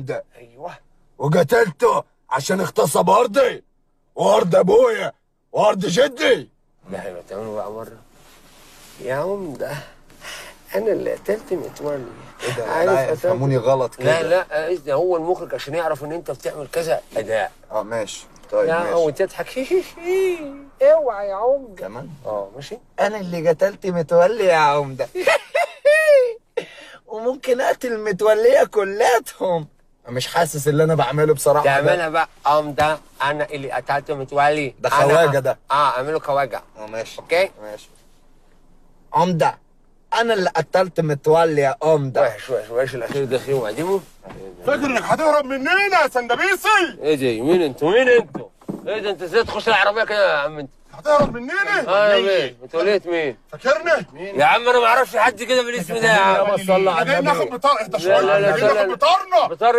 ده ايوه. وقتلته عشان اغتصب ارضي وارض ابويا وارض جدي. لا يبقى تعملوا بقى مره يا عمده. انا اللي قتلت متولي. ايه ده؟ لا يفهموني غلط كده. لا ده هو المخرج عشان يعرف ان انت بتعمل كذا اداء. ماشي طيب لا ماشي. وتضحك اوعى يا عمده كمان ماشي. انا اللي قتلت متولي يا عمده. وممكن اقتل متوليه كلاتهم. مش حاسس اللي انا بعمله بصراحه. تعملها بقى عمده. انا اللي قتلت متولي. ده خواجه ده. اعمله خواجه. ماشي اوكي ماشي. عمده انا اللي قتلت متولي يا عمده. وحش الاخير ده خير وعديمه. فاكر انك هتهرب مننا يا سندبيسي؟ ايه دي؟ مين انتوا؟ ايه ده؟ انت ازاي تخش العربيه كده يا عم انت؟ هتهرب مننا؟ انا مين؟ متوليت مين؟ فاكرنا؟ يا عم انا ما اعرفش حد كده بالاسم ده يا عم. صلى على النبي. ناخد بطار. اهدى شويه. لا ناخد بطارنا. بطار